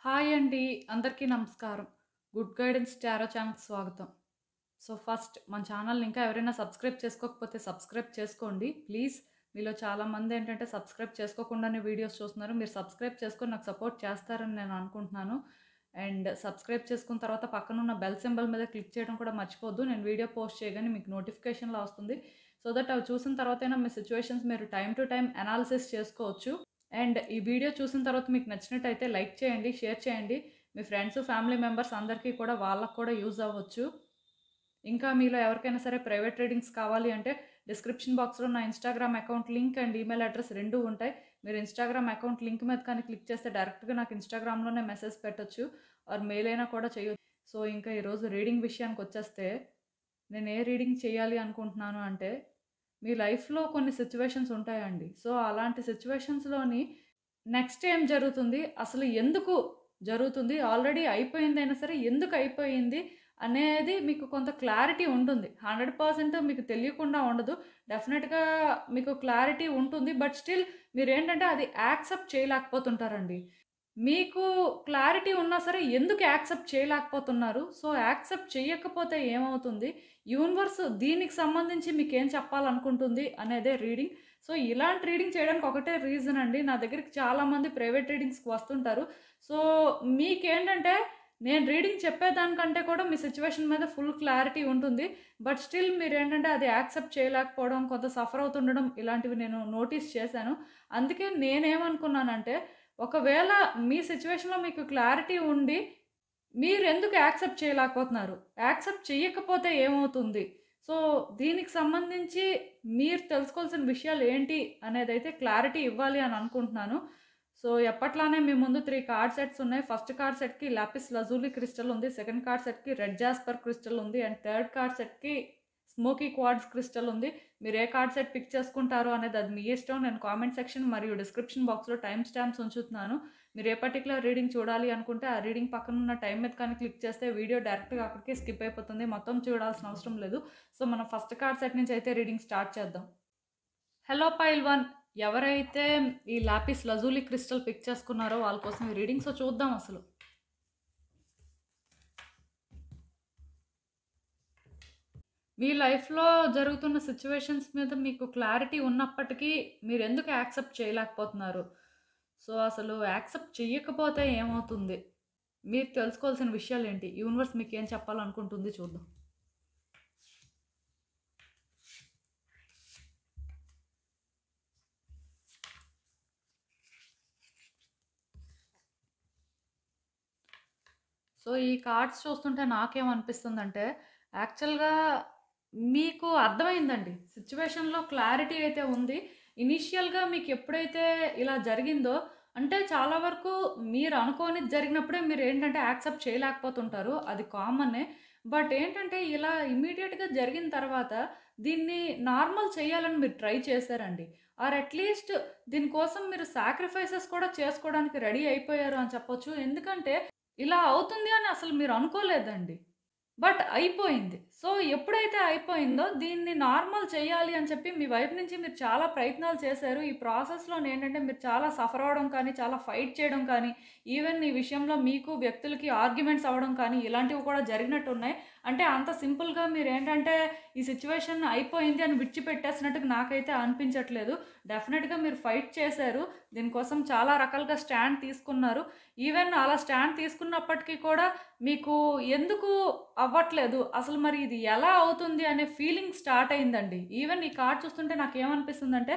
Hi అండి. అందరికీ నమస్కారం. గుడ్ గైడెన్స్ టారో ఛానల్‌కి స్వాగతం. ఫస్ట్ మన ఛానల్‌ని ఇంకా ఎవరైనా సబ్స్క్రైబ్ చేసుకోకపోతే సబ్స్క్రైబ్ చేసుకోండి ప్లీజ్. మీలో చాలామంది ఏంటంటే సబ్స్క్రైబ్ చేసుకోకుండానే వీడియోస్ చూస్తున్నారు. మీరు సబ్స్క్రైబ్ చేసుకొని నాకు సపోర్ట్ చేస్తారని నేను అనుకుంటున్నాను. అండ్ సబ్స్క్రైబ్ చేసుకున్న తర్వాత పక్కనున్న బెల్ సింబల్ మీద క్లిక్ చేయడం కూడా మర్చిపోవద్దు. నేను వీడియో పోస్ట్ చేయగానే మీకు నోటిఫికేషన్‌లా వస్తుంది. సో దట్ అవి చూసిన తర్వాతైనా మీ సిట్యుయేషన్స్ మీరు టైమ్ టు టైమ్ అనాలిసిస్ చేసుకోవచ్చు. అండ్ ఈ వీడియో చూసిన తర్వాత మీకు నచ్చినట్టయితే లైక్ చేయండి, షేర్ చేయండి. మీ ఫ్రెండ్స్, ఫ్యామిలీ మెంబర్స్ అందరికీ కూడా వాళ్ళకి కూడా యూజ్ అవ్వచ్చు. ఇంకా మీలో ఎవరికైనా సరే ప్రైవేట్ రీడింగ్స్ కావాలి అంటే డిస్క్రిప్షన్ బాక్స్‌లో నా Instagram account link and email address 2 ఉంటాయి. మీరు ఇన్‌స్టాగ్రామ్ అకౌంట్ లింక్ మీద కానీ క్లిక్ చేస్తే డైరెక్ట్‌గా నాకు ఇన్‌స్టాగ్రామ్‌లోనే మెసేజ్ పెట్టొచ్చు ఆర్ మెయిల్ అయినా కూడా చేయొచ్చు. సో ఇంకా ఈరోజు రీడింగ్ విషయానికొచ్చేస్తే నేను ఏ రీడింగ్ చేయాలి అనుకుంటున్నాను అంటే, మీ లైఫ్‌లో కొన్ని సిట్యుయేషన్స్ ఉంటాయండి. సో అలాంటి సిట్యుయేషన్స్‌లోని నెక్స్ట్ ఏం జరుగుతుంది? అసలు ఎందుకు జరుగుతుంది? ఆల్రెడీ అయిపోయిందైనా సరే ఎందుకు అయిపోయింది? అనేది మీకు కొంత క్లారిటీ ఉంటుంది. 100% మీకు తెలియకుండా ఉండదు. డెఫినిట్‌గా మీకు క్లారిటీ ఉంటుంది. బట్ స్టిల్ మీరేంటంటే అది యాక్సెప్ట్ చేయలేకపోతుంటారండి. మీకు క్లారిటీ ఉన్నా సరే ఎందుకు యాక్సెప్ట్ చేయలేకపోతున్నారు? సో, యాక్సెప్ట్ చెయ్యకపోతే ఏమవుతుంది? యూనివర్స్ దీనికి సంబంధించి మీకేం చెప్పాలనుకుంటుంది అనేదే రీడింగ్. సో, ఇలాంటి రీడింగ్ చేయడానికి ఒకటే రీజన్ అండి. నా దగ్గరికి చాలామంది ప్రైవేట్ రీడింగ్స్‌కి వస్తుంటారు. సో, మీకేంటంటే నేను రీడింగ్ చెప్పేదానికంటే కూడా మీ సిట్యుయేషన్ మీద ఫుల్ క్లారిటీ ఉంటుంది. బట్ స్టిల్ మీరేంటంటే అది యాక్సెప్ట్ చేయలేకపోవడం, కొంత సఫర్ అవుతుండడం ఇలాంటివి నేను నోటీస్ చేశాను. అందుకే నేనేమనుకున్నానంటే ఒకవేళ మీ సిట్యుయేషన్‌లో మీకు క్లారిటీ ఉండి, మీరెందుకు యాక్సెప్ట్ చేయలేకపోతున్నారు? యాక్సెప్ట్ చెయ్యకపోతే ఏమవుతుంది? సో, దీనికి సంబంధించి మీరు తెలుసుకోవాల్సిన విషయాలు ఏంటి అనేదైతే క్లారిటీ ఇవ్వాలి అని అనుకుంటున్నాను. సో, ఎప్పట్లానే మీ ముందు 3 కార్డ్ సెట్స్ ఉన్నాయి. ఫస్ట్ కార్డ్ సెట్‌కి లాపిస్ లజూలి క్రిస్టల్ ఉంది. సెకండ్ కార్డ్ సెట్‌కి రెడ్ జాస్పర్ క్రిస్టల్ ఉంది. అండ్ థర్డ్ కార్డ్ సెట్‌కి స్మోకీ క్వార్ట్జ్ క్రిస్టల్ ఉంది. మీరు ఏ కార్డ్ సెట్ పిక్ చేసుకుంటారో అనేది అది మీ ఇష్టం. నేను కామెంట్ సెక్షన్ మరియు డిస్క్రిప్షన్ బాక్స్‌లో టైమ్ స్టాంప్స్ ఉంచుతున్నాను. మీరు ఏ పర్టిక్యులర్ రీడింగ్ చూడాలి అనుకుంటే ఆ రీడింగ్ పక్కనున్న టైమ్ మీద కానీ క్లిక్ చేస్తే వీడియో డైరెక్ట్‌గా అక్కడికే స్కిప్ అయిపోతుంది. మొత్తం చూడాల్సిన అవసరం లేదు. సో, మనం ఫస్ట్ కార్డ్ సెట్ నుంచి అయితే రీడింగ్ స్టార్ట్ చేద్దాం. హలో పైల్ 1 ఎవరైతే ఈ లాపిస్ లజూలి క్రిస్టల్ పిక్ చేసుకున్నారో వాళ్ళ కోసం ఈ రీడింగ్. సో, చూద్దాం అసలు. మీ లైఫ్‌లో జరుగుతున్న సిట్యుయేషన్స్ మీద మీకు క్లారిటీ ఉన్నప్పటికీ మీరెందుకు యాక్సెప్ట్ చేయలేకపోతున్నారు? సో, అసలు యాక్సెప్ట్ చెయ్యకపోతే ఏమవుతుంది? మీరు తెలుసుకోవాల్సిన విషయాలేంటి? యూనివర్స్ మీకేం చెప్పాలనుకుంటుంది చూద్దాం. సో, ఈ కార్డ్స్ చూస్తుంటే నాకేమనిపిస్తుందంటే, యాక్చువల్‌గా మీకు అర్థమైందండి. సిట్యుయేషన్‌లో క్లారిటీ అయితే ఉంది. ఇనీషియల్‌గా మీకెప్పుడైతే ఇలా జరిగిందో, అంటే చాలా వరకు మీరు అనుకోనిది జరిగినప్పుడే మీరేంటంటే యాక్సెప్ట్ చేయలేకపోతుంటారు. అది కామనే. బట్ ఏంటంటే, ఇలా ఇమ్మీడియేట్‌గా జరిగిన తర్వాత దీన్ని నార్మల్ చేయాలని మీరు ట్రై చేశారండి. ఆర్ అట్‌లీస్ట్ దీనికోసం మీరు సాక్రిఫైసెస్ కూడా చేసుకోవడానికి రెడీ అయిపోయారు అని చెప్పొచ్చు. ఎందుకంటే ఇలా అవుతుంది అని అసలు మీరు అనుకోలేదండి. బట్ అయిపోయింది. సో, ఎప్పుడైతే అయిపోయిందో దీన్ని నార్మల్ చేయాలి అని చెప్పి మీ వైపు నుంచి మీరు చాలా ప్రయత్నాలు చేశారు. ఈ ప్రాసెస్‌లోనేంటంటే మీరు చాలా సఫర్ అవ్వడం కానీ, చాలా ఫైట్ చేయడం కానీ, ఈవెన్ ఈ విషయంలో మీకు వ్యక్తులకి ఆర్గ్యుమెంట్స్ అవ్వడం కానీ ఇలాంటివి కూడా జరిగినట్టున్నాయి. అంటే అంత సింపుల్‌గా మీరేంటంటే ఈ సిట్యుయేషన్ అయిపోయింది అని విడిచిపెట్టేసినట్టుగా నాకైతే అనిపించట్లేదు. డెఫినిట్‌గా మీరు ఫైట్ చేశారు. దీనికోసం చాలా రకాలుగా స్టాండ్ తీసుకున్నారు. ఈవెన్ అలా స్టాండ్ తీసుకున్నప్పటికీ కూడా మీకు ఎందుకు అవ్వట్లేదు? అసలు మరి ఇది ఎలా అవుతుంది అనే ఫీలింగ్ స్టార్ట్ అయిందండి. ఈవెన్ ఈ కార్డ్ చూస్తుంటే నాకేమనిపిస్తుందంటే,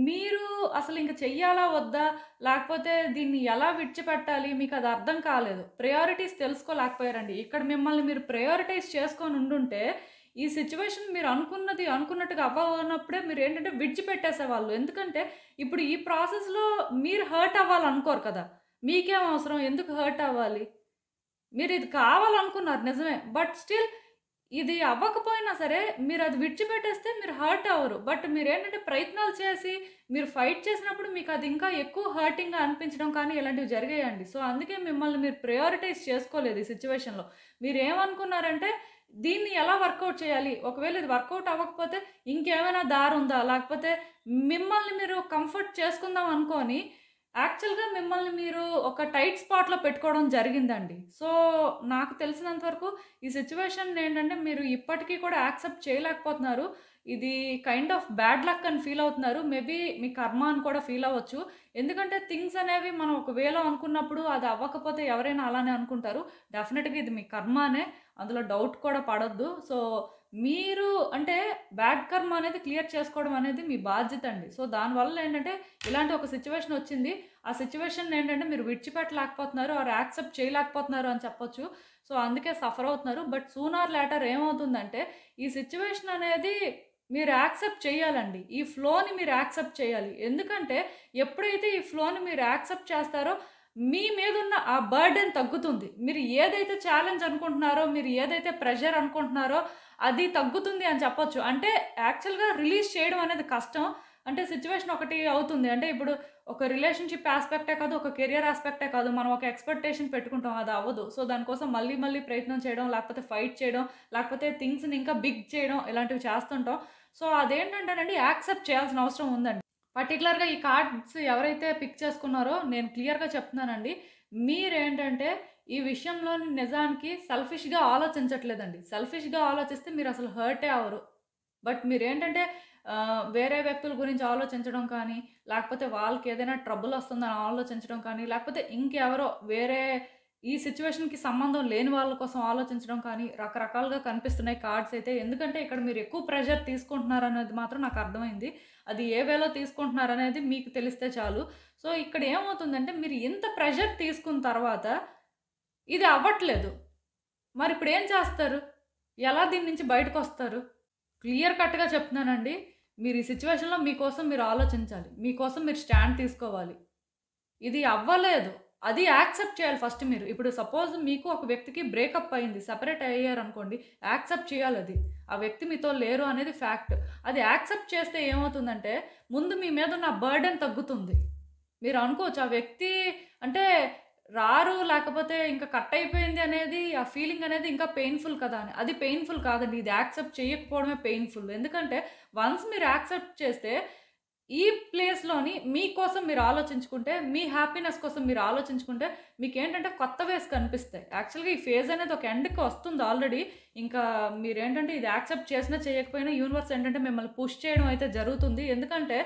మీరు అసలు ఇంక చెయ్యాలా? వద్దా? లేకపోతే దీన్ని ఎలా విడిచిపెట్టాలి? మీకది అర్థం కాలేదు. ప్రయారిటీస్ తెలుసుకోలేకపోయారండి. ఇక్కడ మిమ్మల్ని మీరు ప్రయారిటైజ్ చేసుకొని ఉండుంటే, ఈ సిట్యుయేషన్ మీరు అనుకున్నది అనుకున్నట్టుగా అవ్వనప్పుడే మీరేంటంటే విడిచిపెట్టేసేవాళ్ళు. ఎందుకంటే, ఇప్పుడు ఈ ప్రాసెస్‌లో మీరు హర్ట్ అవ్వాలనుకోరు కదా! మీకేం అవసరం? ఎందుకు హర్ట్ అవ్వాలి? మీరిది కావాలనుకున్నారు నిజమే. బట్ స్టిల్ ఇది అవ్వకపోయినా సరే మీరది విడిచిపెట్టేస్తే మీరు హర్ట్ అవ్వరు. బట్ మీరేంటంటే ప్రయత్నాలు చేసి మీరు ఫైట్ చేసినప్పుడు మీకది ఇంకా ఎక్కువ హర్టింగ్‌గా అనిపించడం కానీ ఇలాంటివి జరిగాయండి. సో, అందుకే మిమ్మల్ని మీరు ప్రయారిటైజ్ చేసుకోలేదు ఈ సిట్యుయేషన్‌లో. మీరేమనుకున్నారంటే దీన్ని ఎలా వర్కౌట్ చేయాలి? ఒకవేళ ఇది వర్కౌట్ అవ్వకపోతే ఇంకేమైనా దారుందా? లేకపోతే మిమ్మల్ని మీరు కంఫర్ట్ చేసుకుందాం అనుకోని యాక్చువల్‌గా మిమ్మల్ని మీరు ఒక టైట్ స్పాట్‌లో పెట్టుకోవడం జరిగిందండి. సో, నాకు తెలిసినంత వరకు ఈ సిట్యుయేషన్ ఏంటంటే మీరు ఇప్పటికి కూడా యాక్సెప్ట్ చేయలేకపోతున్నారు. ఇది కైండ్ ఆఫ్ బ్యాడ్ లక్ అని ఫీల్ అవుతున్నారు. మేబీ మీ కర్మ అని కూడా ఫీల్ అవ్వచ్చు. ఎందుకంటే థింగ్స్ అనేవి మనం ఒక వేలో అనుకున్నప్పుడు అది అవ్వకపోతే ఎవరైనా అలానే అనుకుంటారు. డెఫినిట్‌గా ఇది మీ కర్మనే. అందులో డౌట్ కూడా పడొద్దు. సో, మీరు అంటే బ్యాడ్ కర్మ అనేది క్లియర్ చేసుకోవడం అనేది మీ బాధ్యత అండి. సో, దానివల్ల ఏంటంటే ఇలాంటి ఒక సిట్యుయేషన్ వచ్చింది. ఆ సిట్యుయేషన్ ఏంటంటే మీరు విడిచిపెట్టలేకపోతున్నారు ఆర్ యాక్సెప్ట్ చేయలేకపోతున్నారు అని చెప్పొచ్చు. సో, అందుకే సఫర్ అవుతున్నారు. బట్ సూన్ ఆర్ లేటర్ ఏమవుతుందంటే ఈ సిట్యుయేషన్ అనేది మీరు యాక్సెప్ట్ చేయాలండి. ఈ ఫ్లోని మీరు యాక్సెప్ట్ చేయాలి. ఎందుకంటే ఎప్పుడైతే ఈ ఫ్లోని మీరు యాక్సెప్ట్ చేస్తారో మీ మీదున్న ఆ బర్డెన్ తగ్గుతుంది. మీరు ఏదైతే ఛాలెంజ్ అనుకుంటున్నారో, మీరు ఏదైతే ప్రెషర్ అనుకుంటున్నారో అది తగ్గుతుంది అని చెప్పొచ్చు. అంటే యాక్చువల్‌గా రిలీజ్ చేయడం అనేది కష్టం. అంటే సిట్యుయేషన్ ఒకటి అవుతుంది. అంటే ఇప్పుడు ఒక రిలేషన్‌షిప్ యాస్పెక్టే కాదు, ఒక కెరియర్ యాస్పెక్టే కాదు. మనం ఒక ఎక్స్‌పెక్టేషన్ పెట్టుకుంటాం. అది అవ్వదు. సో, దానికోసం మళ్ళీ మళ్ళీ ప్రయత్నం చేయడం, లేకపోతే ఫైట్ చేయడం, లేకపోతే థింగ్స్‌ని ఇంకా బిగ్ చేయడం ఇలాంటివి చేస్తుంటాం. సో, అదేంటంటేనండి యాక్సెప్ట్ చేయాల్సిన అవసరం ఉందండి. పర్టిక్యులర్‌గా ఈ కార్డ్స్ ఎవరైతే పిక్ చేసుకున్నారో నేను క్లియర్‌గా చెప్తున్నానండి. మీరేంటంటే ఈ విషయంలోని నిజానికి సెల్ఫిష్‌గా ఆలోచించట్లేదండి. సెల్ఫిష్‌గా ఆలోచిస్తే మీరసలు హర్టే అవ్వరు. బట్ మీరేంటంటే వేరే వ్యక్తుల గురించి ఆలోచించడం కానీ, లేకపోతే వాళ్ళకేదైనా ట్రబుల్ ఒస్తుందని ఆలోచించడం కానీ, లేకపోతే ఇంకెవరో వేరే ఈ సిట్యుయేషన్‌కి సంబంధం లేని వాళ్ళ కోసం ఆలోచించడం కానీ, రకరకాలుగా కనిపిస్తున్నాయి కార్డ్స్ అయితే. ఎందుకంటే ఇక్కడ మీరు ఎక్కువ ప్రెషర్ తీసుకుంటున్నారనేది మాత్రం నాకు అర్థమైంది. అది ఏ వేలో తీసుకుంటున్నారనేది మీకు తెలిస్తే చాలు. సో, ఇక్కడ ఏమవుతుందంటే మీరు ఇంత ప్రెషర్ తీసుకున్న తర్వాత ఇది అవ్వట్లేదు. మరిప్పుడేం చేస్తారు? ఎలా దీని నుంచి బయటకొస్తారు? క్లియర్ కట్‌గా చెప్తున్నానండి. మీరు ఈ సిట్యుయేషన్‌లో మీకోసం మీరు ఆలోచించాలి. మీకోసం మీరు స్టాండ్ తీసుకోవాలి. ఇది అవ్వలేదు. అది యాక్సెప్ట్ చేయాలి ఫస్ట్ మీరు. ఇప్పుడు సపోజ్ మీకు ఒక వ్యక్తికి బ్రేకప్ అయింది. సెపరేట్ అయ్యారనుకోండి. యాక్సెప్ట్ చేయాలది. ఆ వ్యక్తి మీతో లేరు అనేది ఫ్యాక్ట్. అది యాక్సెప్ట్ చేస్తే ఏమవుతుందంటే ముందు మీ మీదున్న ఆ బర్డెన్ తగ్గుతుంది. మీరు అనుకోవచ్చు ఆ వ్యక్తి అంటే రారు లేకపోతే ఇంకా కట్ అయిపోయింది అనేది ఆ ఫీలింగ్ అనేది ఇంకా పెయిన్‌ఫుల్ కదా అని. అది పెయిన్‌ఫుల్ కాదండి. ఇది యాక్సెప్ట్ చేయకపోవడమే పెయిన్‌ఫుల్. ఎందుకంటే వన్స్ మీరు యాక్సెప్ట్ చేస్తే ఈ ప్లేస్‌లోని మీకోసం మీరు ఆలోచించుకుంటే, మీ హ్యాపీనెస్ కోసం మీరు ఆలోచించుకుంటే, మీకేంటంటే కొత్త వేస్ కనిపిస్తాయి. యాక్చువల్‌గా ఈ ఫేజ్ అనేది ఒక ఎండ్‌కి వస్తుంది ఆల్రెడీ. ఇంకా మీరేంటంటే ఇది యాక్సెప్ట్ చేసినా చేయకపోయినా యూనివర్స్ ఏంటంటే మిమ్మల్ని పుష్ చేయడం అయితే జరుగుతుంది. ఎందుకంటే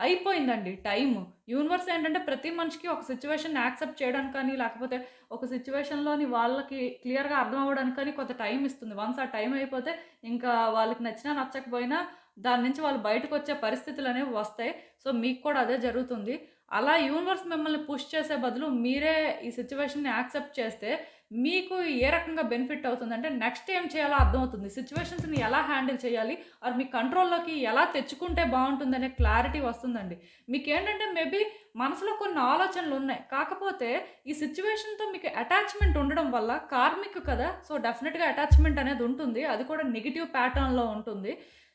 అయిపోయిందండి టైము. యూనివర్స్ ఏంటంటే ప్రతి మనిషికి ఒక సిట్యుయేషన్‌ని యాక్సెప్ట్ చేయడానికి కానీ, లేకపోతే ఒక సిట్యుయేషన్‌లోని వాళ్ళకి క్లియర్‌గా అర్థం అవ్వడానికి కానీ కొంత టైం ఇస్తుంది. వన్స్ ఆ టైం అయిపోతే ఇంకా వాళ్ళకి నచ్చినా నచ్చకపోయినా దాని నుంచి వాళ్ళు బయటకొచ్చే పరిస్థితులనేవి వస్తాయి. సో, మీకు కూడా అదే జరుగుతుంది. అలా యూనివర్స్ మిమ్మల్ని పుష్ చేసే బదులు మీరే ఈ సిట్యుయేషన్‌ని యాక్సెప్ట్ చేస్తే మీకు ఏ రకంగా బెనిఫిట్ అవుతుందంటే నెక్స్ట్ ఏం చేయాలో అర్థమవుతుంది. సిట్యుయేషన్స్‌ని ఎలా హ్యాండిల్ చేయాలి? ఆర్ మీ కంట్రోల్‌లోకి ఎలా తెచ్చుకుంటే బావుంటుందనే క్లారిటీ వస్తుందండి. మీకేంటంటే మేబీ మనసులో కొన్ని ఆలోచనలున్నాయి. కాకపోతే ఈ సిట్యుయేషన్‌తో మీకు అటాచ్‌మెంట్ ఉండడం వల్ల కార్మిక్ కదా! సో, డెఫినిట్‌గా అటాచ్‌మెంట్ అనేది ఉంటుంది. అది కూడా నెగెటివ్ ప్యాటర్న్‌లో ఉంటుంది.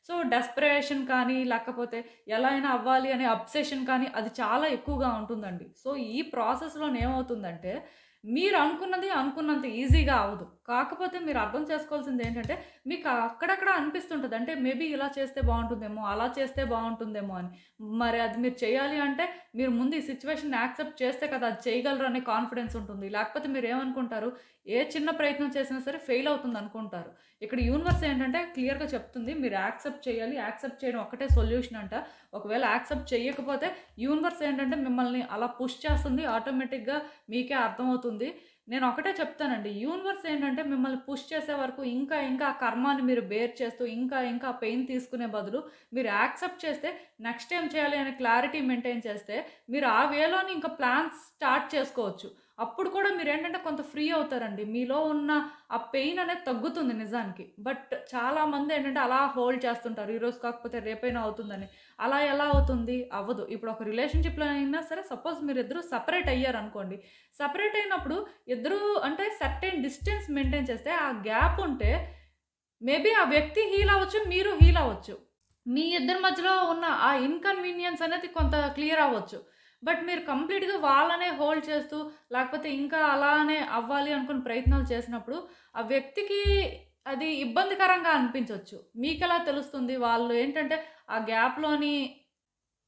సో, డెస్పరేషన్ కానీ, లేకపోతే ఎలా అయినా అవ్వాలి అనే అబ్సెషన్ కానీ అది చాలా ఎక్కువగా ఉంటుందండి. సో, ఈ ప్రాసెస్‌లోనే ఏమవుతుందంటే, మీరు అనుకున్నది అనుకున్నంత ఈజీగా అవ్వదు. కాకపోతే మీరు అర్థం చేసుకోవాల్సిందేంటంటే, మీకు అక్కడక్కడ అనిపిస్తుంటది. అంటే మేబీ ఇలా చేస్తే బావుంటుందేమో, అలా చేస్తే బావుంటుందేమో అని. మరి అది మీరు చేయాలి అంటే, మీరు ముందు ఈ సిట్యుయేషన్‌ని యాక్సెప్ట్ చేస్తే కదా అది చేయగలరు అనే కాన్ఫిడెన్స్ ఉంటుంది. లేకపోతే మీరేమనుకుంటారు, ఏ చిన్న ప్రయత్నం చేసినా సరే ఫెయిల్ అవుతుందనుకుంటారు. ఇక్కడ యూనివర్స్ ఏంటంటే క్లియర్‌గా చెప్తుంది. మీరు యాక్సెప్ట్ చేయాలి. యాక్సెప్ట్ చేయడం ఒక్కటే సొల్యూషన్ అంట. ఒకవేళ యాక్సెప్ట్ చేయకపోతే యూనివర్స్ ఏంటంటే మిమ్మల్ని అలా పుష్ చేస్తుంది. ఆటోమేటిక్‌గా మీకే అర్థమవుతుంది. నేను ఒకటే చెప్తానండి. యూనివర్స్ ఏంటంటే మిమ్మల్ని పుష్ చేసే వరకు ఇంకా ఇంకా ఆ కర్మాన్ని మీరు బేర్ చేస్తూ ఇంకా ఇంకా పెయిన్ తీసుకునే బదులు మీరు యాక్సెప్ట్ చేస్తే నెక్స్ట్ ఏం చేయాలి అనే క్లారిటీ మెయింటైన్ చేస్తే మీరు ఆ వేలోని ఇంకా ప్లాన్స్ స్టార్ట్ చేసుకోవచ్చు. అప్పుడు కూడా మీరేంటంటే కొంత ఫ్రీ అవుతారండి. మీలో ఉన్న ఆ పెయిన్ అనేది తగ్గుతుంది నిజానికి. బట్ చాలామంది ఏంటంటే అలా హోల్డ్ చేస్తుంటారు. ఈరోజు కాకపోతే రేపైనా అవుతుందని. అలా ఎలా అవుతుంది? అవ్వదు. ఇప్పుడు ఒక రిలేషన్‌షిప్‌లో అయినా సరే సపోజ్ మీరిద్దరూ సెపరేట్ అయ్యారనుకోండి. సెపరేట్ అయినప్పుడు ఇద్దరూ అంటే సర్టెన్ డిస్టెన్స్ మెయింటైన్ చేస్తే ఆ గ్యాప్ ఉంటే మేబీ ఆ వ్యక్తి హీల్ అవ్వచ్చు. మీరు హీల్ అవ్వచ్చు. మీ ఇద్దరి మధ్యలో ఉన్న ఆ ఇన్‌కన్వీనియన్స్ అనేది కొంత క్లియర్ అవ్వచ్చు. బట్ మీరు కంప్లీట్‌గా వాళ్ళనే హోల్డ్ చేస్తూ, లేకపోతే ఇంకా అలానే అవ్వాలి అనుకుని ప్రయత్నాలు చేసినప్పుడు, ఆ వ్యక్తికి అది ఇబ్బందికరంగా అనిపించొచ్చు. మీకెలా తెలుస్తుంది? వాళ్ళు ఏంటంటే, ఆ గ్యాప్‌లోని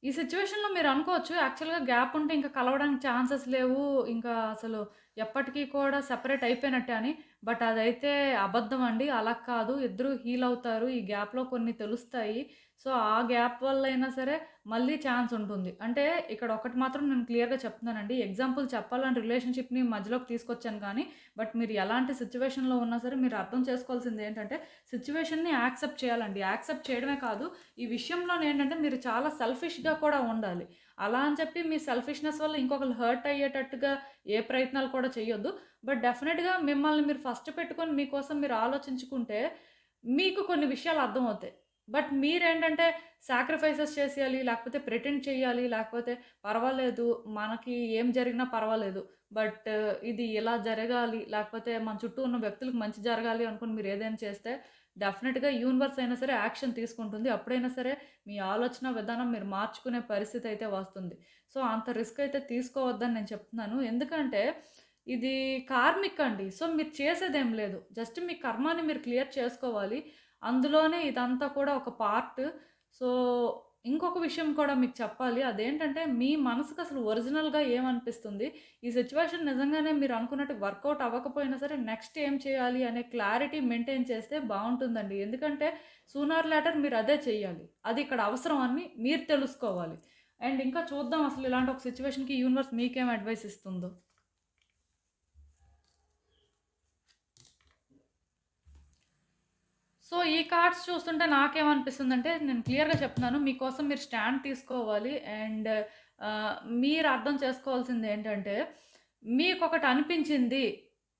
ఈ సిట్యుయేషన్‌లో మీరనుకోవచ్చు యాక్చువల్‌గా గ్యాప్ ఉంటే ఇంక కలవడానికి ఛాన్సెస్ లేవు. ఇంకా అసలు ఎప్పటికి కూడా సెపరేట్ అయిపోయినట్టే అని. బట్ అదైతే అబద్ధం అండి. అలా కాదు. ఇద్దరు హీల్ అవుతారు. ఈ గ్యాప్‌లో కొన్ని తెలుస్తాయి. సో, ఆ గ్యాప్ వల్లైనా సరే మళ్ళీ ఛాన్స్ ఉంటుంది. అంటే ఇక్కడ ఒకటి మాత్రం నేను క్లియర్‌గా చెప్తున్నానండి. ఎగ్జాంపుల్ చెప్పాలని రిలేషన్‌షిప్‌ని మధ్యలోకి తీసుకొచ్చాను కానీ, బట్ మీరు ఎలాంటి సిట్యుయేషన్‌లో ఉన్నా సరే మీరు అర్థం చేసుకోవాల్సింది ఏంటంటే సిట్యుయేషన్‌ని యాక్సెప్ట్ చేయాలండి. యాక్సెప్ట్ చేయడమే కాదు ఈ విషయంలోనేంటంటే మీరు చాలా సెల్ఫిష్‌గా కూడా ఉండాలి. అలా అని చెప్పి మీ సెల్ఫిష్‌నెస్ వల్ల ఇంకొకళ్ళు హర్ట్ అయ్యేటట్టుగా ఏ ప్రయత్నాలు కూడా చేయొద్దు. బట్ డెఫినిట్‌గా మిమ్మల్ని మీరు ఫస్ట్ పెట్టుకొని మీకోసం మీరు ఆలోచించుకుంటే మీకు కొన్ని విషయాలు అర్థమవుతాయి. బట్ మీరేంటంటే సాక్రిఫైసెస్ చేసేయాలి, లేకపోతే ప్రిటెండ్ చేయాలి, లేకపోతే పర్వాలేదు మనకి ఏం జరిగినా పర్వాలేదు. బట్ ఇది ఇలా జరగాలి, లేకపోతే మన చుట్టూ ఉన్న వ్యక్తులకు మంచి జరగాలి అనుకుని మీరు ఏదైనా చేస్తే డెఫినిట్‌గా యూనివర్స్ అయినా సరే యాక్షన్ తీసుకుంటుంది. అప్పుడైనా సరే మీ ఆలోచన విధానం మీరు మార్చుకునే పరిస్థితి అయితే వస్తుంది. సో, అంత రిస్క్ అయితే తీసుకోవద్దని నేను చెప్తున్నాను. ఎందుకంటే ఇది కార్మిక్ అండి. సో, మీరు చేసేదేం లేదు. జస్ట్ మీ కర్మాని మీరు క్లియర్ చేసుకోవాలి. అందులోనే ఇదంతా కూడా ఒక పార్ట్. సో, ఇంకొక విషయం కూడా మీకు చెప్పాలి. అదేంటంటే మీ మనసుకు అసలు ఒరిజినల్‌గా ఏమనిపిస్తుంది? ఈ సిట్యుయేషన్ నిజంగానే మీరు అనుకున్నట్టు వర్కౌట్ అవ్వకపోయినా సరే నెక్స్ట్ ఏం చేయాలి అనే క్లారిటీ మెయింటైన్ చేస్తే బావుంటుందండి. ఎందుకంటే సూనర్ ఆర్ లేటర్ మీరు అదే చెయ్యాలి. అది ఇక్కడ అవసరం అని మీరు తెలుసుకోవాలి. అండ్ ఇంకా చూద్దాం అసలు ఇలాంటి ఒక సిట్యుయేషన్‌కి యూనివర్స్ మీకేం అడ్వైస్ ఇస్తుందో. సో, ఈ కార్డ్స్ చూస్తుంటే నాకేమనిపిస్తుందంటే, నేను క్లియర్‌గా చెప్తున్నాను. మీకోసం మీరు స్టాండ్ తీసుకోవాలి. అండ్ మీరు అర్థం చేసుకోవాల్సిందేంటంటే, మీకొకటి అనిపించింది.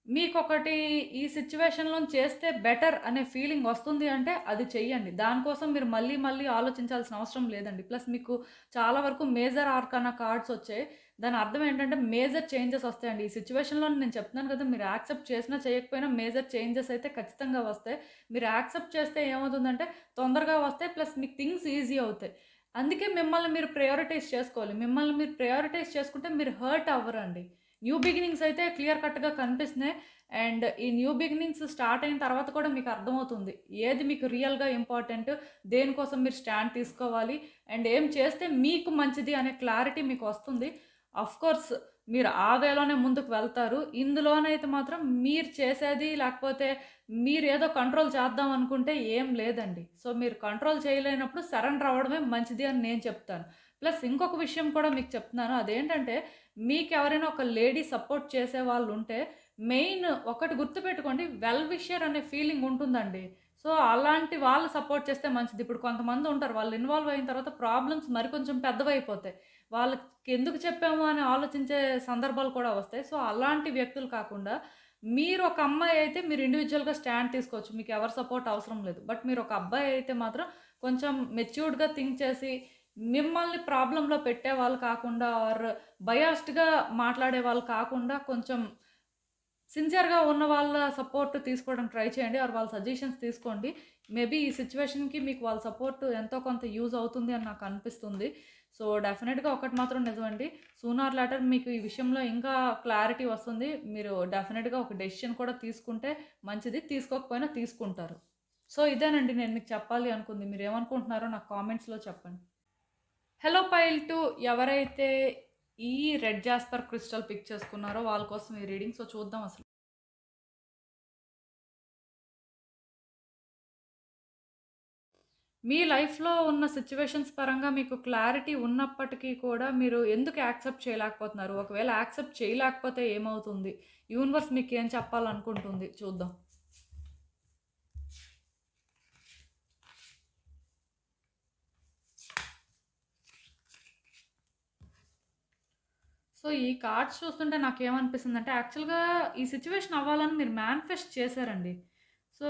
మీకొకటి ఈ సిట్యుయేషన్‌లోని చేస్తే బెటర్ అనే ఫీలింగ్ వస్తుంది అంటే, అది చెయ్యండి. దానికోసం మీరు మళ్ళీ, మళ్ళీ ఆలోచించాల్సిన అవసరం లేదండి. ప్లస్ మీకు చాలా వరకు మేజర్ ఆర్కానా కార్డ్స్ వచ్చాయి. దాని అర్థం ఏంటంటే, మేజర్ చేంజెస్ వస్తాయండి. ఈ సిట్యుయేషన్‌లో నేను చెప్తున్నాను కదా! మీరు యాక్సెప్ట్ చేసినా, చేయకపోయినా మేజర్ చేంజెస్ అయితే ఖచ్చితంగా వస్తాయి. మీరు యాక్సెప్ట్ చేస్తే ఏమవుతుందంటే తొందరగా వస్తాయి. ప్లస్ మీకు థింగ్స్ ఈజీ అవుతాయి. అందుకే మిమ్మల్ని మీరు ప్రయారిటైజ్ చేసుకోవాలి. మిమ్మల్ని మీరు ప్రయారిటైజ్ చేసుకుంటే మీరు హర్ట్ అవ్వరండి. న్యూ బిగినింగ్స్ అయితే క్లియర్ కట్‌గా కనిపిస్తున్నాయి. అండ్ ఈ న్యూ బిగినింగ్స్ స్టార్ట్ అయిన తర్వాత కూడా మీకు అర్థమవుతుంది. ఏది మీకు రియల్‌గా ఇంపార్టెంట్, దేనికోసం మీరు స్టాండ్ తీసుకోవాలి, అండ్ ఏం చేస్తే మీకు మంచిది అనే క్లారిటీ మీకు వస్తుంది. ఆఫ్‌కోర్స్ మీరు ఆ వేలోనే ముందుకు వెళ్తారు. ఇందులోనైతే మాత్రం మీరు చేసేది లేకపోతే మీరేదో కంట్రోల్ చేద్దాం అనుకుంటే ఏం లేదండి. సో, మీరు కంట్రోల్ చేయలేనప్పుడు సరెండర్ అవ్వడమే మంచిది అని నేను చెప్తాను. ప్లస్ ఇంకొక విషయం కూడా మీకు చెప్తున్నాను. అదేంటంటే మీకెవరైనా ఒక లేడీ సపోర్ట్ చేసేవాళ్ళుంటే మెయిన్ ఒకటి గుర్తుపెట్టుకోండి వెల్ విషర్ అనే ఫీలింగ్ ఉంటుందండి. సో, అలాంటి వాళ్ళు సపోర్ట్ చేస్తే మంచిది. ఇప్పుడు కొంతమంది ఉంటారు. వాళ్ళు ఇన్వాల్వ్ అయిన తర్వాత ప్రాబ్లమ్స్ మరికొంచెం పెద్దవైపోతాయి. వాళ్ళకెందుకు చెప్పాము అని ఆలోచించే సందర్భాలు కూడా వస్తాయి. సో, అలాంటి వ్యక్తులు కాకుండా మీరు ఒక అమ్మాయి అయితే మీరు ఇండివిడ్యువల్‌గా స్టాండ్ తీసుకోవచ్చు. మీకు ఎవరి సపోర్ట్ అవసరం లేదు. బట్ మీరు ఒక అబ్బాయి అయితే మాత్రం కొంచెం మెచ్యూర్డ్‌గా థింక్ చేసి మిమ్మల్ని ప్రాబ్లమ్‌లో పెట్టేవాళ్ళు కాకుండా ఆర్ బయాస్డ్‌గా మాట్లాడే వాళ్ళు కాకుండా కొంచెం సిన్సియర్‌గా ఉన్న వాళ్ళ సపోర్ట్ తీసుకోవడానికి ట్రై చేయండి. ఆర్ వాళ్ళ సజెషన్స్ తీసుకోండి. మేబీ ఈ సిట్యుయేషన్‌కి మీకు వాళ్ళ సపోర్ట్ ఎంతో కొంత యూజ్ అవుతుంది అని నాకు అనిపిస్తుంది. సో, డెఫినిట్‌గా ఒకటి మాత్రం నిజమండి. సూన్ ఆర్ లేటర్ మీకు ఈ విషయంలో ఇంకా క్లారిటీ వస్తుంది. మీరు డెఫినిట్‌గా ఒక డెసిషన్ కూడా తీసుకుంటే మంచిది. తీసుకోకపోయినా తీసుకుంటారు. సో, ఇదేనండి నేను మీకు చెప్పాలి అనుకుంది. మీరేమనుకుంటున్నారో నాకు కామెంట్స్‌లో చెప్పండి. హలో పైల్ 2 ఎవరైతే ఈ రెడ్ జాస్పర్ క్రిస్టల్ పిక్ చేసుకున్నారో వాళ్ళ కోసం ఈ రీడింగ్. సో, చూద్దాం అసలు. మీ లైఫ్‌లో ఉన్న సిట్యుయేషన్స్ పరంగా మీకు క్లారిటీ ఉన్నప్పటికీ కూడా మీరు ఎందుకు యాక్సెప్ట్ చేయలేకపోతున్నారు? ఒకవేళ యాక్సెప్ట్ చేయలేకపోతే ఏమవుతుంది? యూనివర్స్ మీకేం చెప్పాలనుకుంటుంది? చూద్దాం. సో, ఈ కార్డ్స్ చూస్తుంటే నాకేమనిపిస్తుందంటే యాక్చువల్‌గా ఈ సిట్యుయేషన్ అవ్వాలని మీరు మేనిఫెస్ట్ చేశారండి. సో,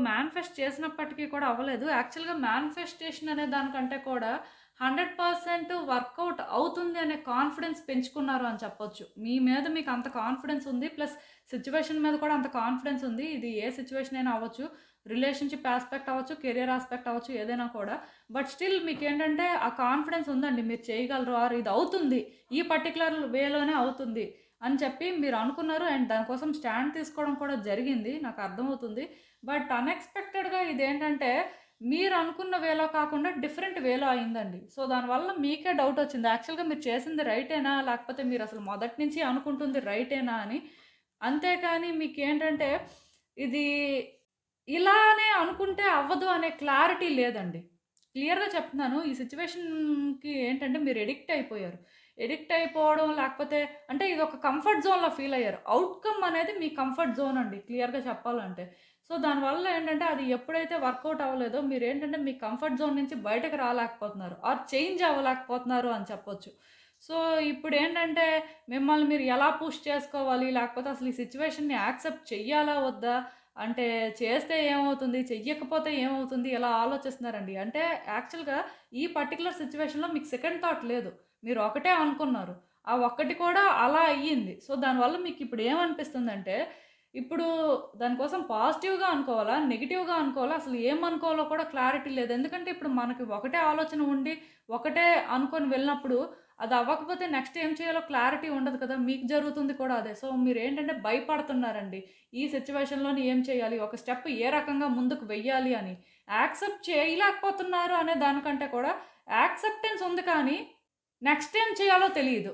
మేనిఫెస్ట్ చేసినప్పటికీ కూడా అవ్వలేదు. యాక్చువల్‌గా మేనిఫెస్టేషన్ అనే దానికంటే కూడా 100% వర్కౌట్ అవుతుంది అనే కాన్ఫిడెన్స్ పెంచుకున్నారు అని చెప్పొచ్చు. మీ మీద మీకు అంత కాన్ఫిడెన్స్ ఉంది. ప్లస్ సిట్యుయేషన్ మీద కూడా అంత కాన్ఫిడెన్స్ ఉంది. ఇది ఏ సిట్యుయేషన్ అయినా అవ్వచ్చు. రిలేషన్‌షిప్ యాస్పెక్ట్ అవ్వచ్చు, కెరియర్ యాస్పెక్ట్ అవ్వచ్చు, ఏదైనా కూడా. బట్ స్టిల్ మీకేంటంటే ఆ కాన్ఫిడెన్స్ ఉందండి. మీరు చేయగలరు ఆర్ ఇది అవుతుంది. ఈ పర్టిక్యులర్ వేలోనే అవుతుంది అని చెప్పి మీరు అనుకున్నారు. అండ్ దానికోసం స్టాండ్ తీసుకోవడం కూడా జరిగింది. నాకు అర్థమవుతుంది. బట్ అన్‌ఎక్స్‌పెక్టెడ్‌గా ఇదేంటంటే మీరు అనుకున్న వేలో కాకుండా డిఫరెంట్ వేలో అయిందండి. సో, దానివల్ల మీకే డౌట్ వచ్చింది. యాక్చువల్‌గా మీరు చేసింది రైటేనా? లేకపోతే మీరు అసలు మొదటి నుంచి అనుకుంటుంది రైటేనా అని. అంతేకాని మీకేంటంటే ఇది ఇలానే అనుకుంటే అవ్వదు అనే క్లారిటీ లేదండి. క్లియర్‌గా చెప్తున్నాను. ఈ సిట్యుయేషన్‌కి ఏంటంటే మీరు అడిక్ట్ అయిపోయారు. అడిక్ట్ అయిపోవడం లేకపోతే అంటే ఇదొక కంఫర్ట్ జోన్‌లో ఫీల్ అయ్యారు. ఔట్‌కమ్ అనేది మీ కంఫర్ట్ జోన్ అండి క్లియర్‌గా చెప్పాలంటే. సో, దానివల్ల ఏంటంటే అది ఎప్పుడైతే వర్కౌట్ అవ్వలేదో మీరేంటంటే మీ కంఫర్ట్ జోన్ నుంచి బయటకు రాలేకపోతున్నారు. ఆర్ చేంజ్ అవ్వలేకపోతున్నారు అని చెప్పొచ్చు. సో, ఇప్పుడేంటంటే మిమ్మల్ని మీరు ఎలా పుష్ చేసుకోవాలి? లేకపోతే అసలు ఈ సిట్యుయేషన్‌ని యాక్సెప్ట్ చెయ్యాలా? వద్దా? అంటే చేస్తే ఏమవుతుంది? చెయ్యకపోతే ఏమవుతుంది? ఇలా ఆలోచిస్తున్నారండి. అంటే యాక్చువల్‌గా ఈ పర్టిక్యులర్ సిట్యుయేషన్‌లో మీకు సెకండ్ థాట్ లేదు. మీరు ఒకటే అనుకున్నారు. ఆ ఒక్కటి కూడా అలా అయ్యింది. సో, దానివల్ల మీకిప్పుడు ఏమనిపిస్తుందంటే, ఇప్పుడు దానికోసం పాజిటివ్‌గా అనుకోవాలా? నెగెటివ్‌గా అనుకోవాలా? అసలు ఏమనుకోవాలో కూడా క్లారిటీ లేదు. ఎందుకంటే ఇప్పుడు మనకి ఒకటే ఆలోచన ఉండి, ఒకటే అనుకోని వెళ్ళినప్పుడు అది అవ్వకపోతే నెక్స్ట్ ఏం చేయాలో క్లారిటీ ఉండదు కదా! మీకు జరుగుతుంది కూడా అదే. సో, మీరేంటంటే భయపడుతున్నారండి. ఈ సిట్యుయేషన్‌లోని ఏం చేయాలి? ఒక స్టెప్ ఏ రకంగా ముందుకు వెయ్యాలి అని. యాక్సెప్ట్ చేయలేకపోతున్నారు అనే దానికంటే కూడా యాక్సెప్టెన్స్ ఉంది కానీ, నెక్స్ట్ ఏం చేయాలో తెలీదు.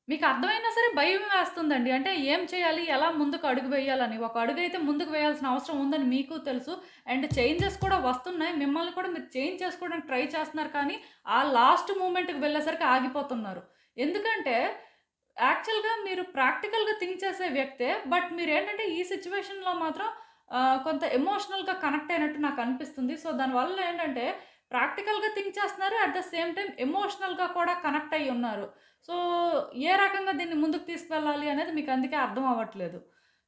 మీకు అర్థమైనా సరే భయం వేస్తుందండి. అంటే ఏం చేయాలి? ఎలా ముందుకు అడుగు వేయాలని. ఒక అడుగైతే ముందుకు వేయాల్సిన అవసరం ఉందని మీకు తెలుసు. అండ్ చేంజెస్ కూడా వస్తున్నాయి. మిమ్మల్ని కూడా మీరు చేంజ్ చేసుకోవడానికి ట్రై చేస్తున్నారు కానీ, ఆ లాస్ట్ మూమెంట్‌కి వెళ్ళేసరికి ఆగిపోతున్నారు. ఎందుకంటే యాక్చువల్‌గా మీరు ప్రాక్టికల్‌గా థింక్ చేసే వ్యక్తే. బట్ మీరేంటంటే ఈ సిట్యుయేషన్‌లో మాత్రం కొంత ఎమోషనల్‌గా కనెక్ట్ అయినట్టు నాకనిపిస్తుంది. సో, దానివల్ల ఏంటంటే ప్రాక్టికల్‌గా థింక్ చేస్తున్నారు. అట్ ద సేమ్ టైమ్ ఎమోషనల్‌గా కూడా కనెక్ట్ అయ్యి ఉన్నారు. సో, ఏ రకంగా దీన్ని ముందుకు తీసుకెళ్ళాలి అనేది మీకు అందుకే అర్థం అవ్వట్లేదు.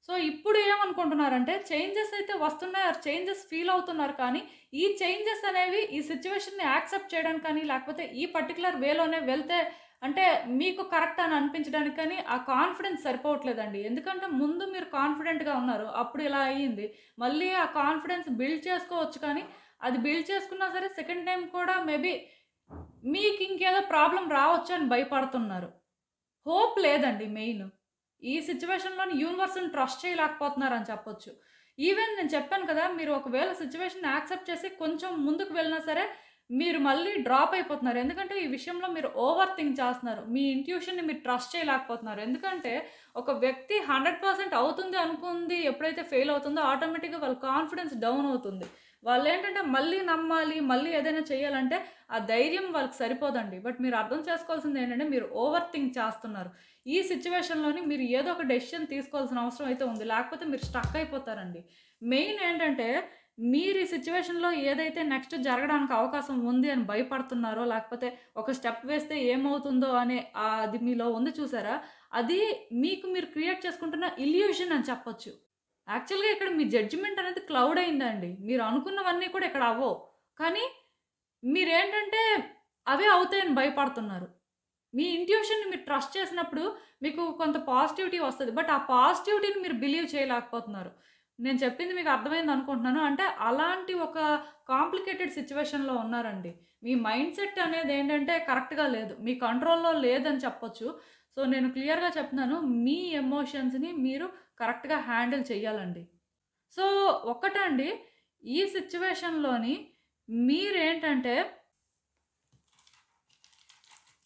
సో, ఇప్పుడు ఏమనుకుంటున్నారంటే చేంజెస్ అయితే వస్తున్నాయి. ఆ చేంజెస్ ఫీల్ అవుతున్నారు కానీ, ఈ చేంజెస్ అనేవి ఈ సిట్యుయేషన్‌ని యాక్సెప్ట్ చేయడానికి కానీ, లేకపోతే ఈ పర్టిక్యులర్ వేలోనే వెళ్తే అంటే మీకు కరెక్ట్ అని అనిపించడానికి కానీ, ఆ కాన్ఫిడెన్స్ సరిపోవట్లేదండి. ఎందుకంటే ముందు మీరు కాన్ఫిడెంట్‌గా ఉన్నారు. అప్పుడు ఇలా అయ్యింది. మళ్ళీ ఆ కాన్ఫిడెన్స్ బిల్డ్ చేసుకోవచ్చు కానీ, అది బిల్డ్ చేసుకున్నా సరే సెకండ్ టైమ్ కూడా మేబీ మీకింకేదో ప్రాబ్లమ్ రావచ్చు అని భయపడుతున్నారు. హోప్ లేదండి మెయిన్. ఈ సిట్యుయేషన్‌లోని యూనివర్స్‌ని ట్రస్ట్ చేయలేకపోతున్నారని చెప్పొచ్చు. ఈవెన్ నేను చెప్పాను కదా! మీరు ఒకవేళ సిట్యుయేషన్‌ని యాక్సెప్ట్ చేసి కొంచెం ముందుకు వెళ్ళినా సరే, మీరు మళ్ళీ డ్రాప్ అయిపోతున్నారు. ఎందుకంటే ఈ విషయంలో మీరు ఓవర్ థింక్ చేస్తున్నారు. మీ ఇంట్యూషన్‌ని మీరు ట్రస్ట్ చేయలేకపోతున్నారు. ఎందుకంటే ఒక వ్యక్తి 100% అవుతుంది అనుకుంది ఎప్పుడైతే ఫెయిల్ అవుతుందో ఆటోమేటిక్‌గా వాళ్ళ కాన్ఫిడెన్స్ డౌన్ అవుతుంది. వాళ్ళేంటంటే మళ్ళీ నమ్మాలి, మళ్ళీ ఏదైనా చేయాలంటే ఆ ధైర్యం వాళ్ళకి సరిపోదండి. బట్ మీరు అర్థం చేసుకోవాల్సింది ఏంటంటే మీరు ఓవర్ థింక్ చేస్తున్నారు. ఈ సిట్యుయేషన్‌లోని మీరు ఏదో ఒక డెసిషన్ తీసుకోవాల్సిన అవసరం అయితే ఉంది. లేకపోతే మీరు స్టక్ అయిపోతారండి. మెయిన్ ఏంటంటే మీరు ఈ సిట్యుయేషన్‌లో ఏదైతే నెక్స్ట్ జరగడానికి అవకాశం ఉంది అని భయపడుతున్నారో, లేకపోతే ఒక స్టెప్ వేస్తే ఏమవుతుందో అనే అది మీలో ఉంది చూసారా? అది మీకు మీరు క్రియేట్ చేసుకుంటున్న ఇల్యూషన్ అని చెప్పొచ్చు. యాక్చువల్‌గా ఇక్కడ మీ జడ్జిమెంట్ అనేది క్లౌడ్ అయిందండి. మీరు అనుకున్నవన్నీ కూడా ఇక్కడ అవ్వవు. కానీ మీరేంటంటే అవే అవుతాయని భయపడుతున్నారు. మీ ఇంట్యూషన్‌ని మీరు ట్రస్ట్ చేసినప్పుడు మీకు కొంత పాజిటివిటీ వస్తది. బట్ ఆ పాజిటివిటీని మీరు బిలీవ్ చేయలేకపోతున్నారు. నేను చెప్పింది మీకు అర్థమైంది అనుకుంటున్నాను. అంటే అలాంటి ఒక కాంప్లికేటెడ్ సిట్యుయేషన్‌లో ఉన్నారండి. మీ మైండ్ సెట్ అనేది ఏంటంటే కరెక్ట్‌గా లేదు. మీ కంట్రోల్‌లో లేదని చెప్పొచ్చు. సో, నేను క్లియర్‌గా చెప్తున్నాను. మీ ఎమోషన్స్‌ని మీరు కరెక్ట్‌గా హ్యాండిల్ చేయాలండి. సో, ఒక్కటండి ఈ సిట్యుయేషన్‌లోని మీరేంటంటే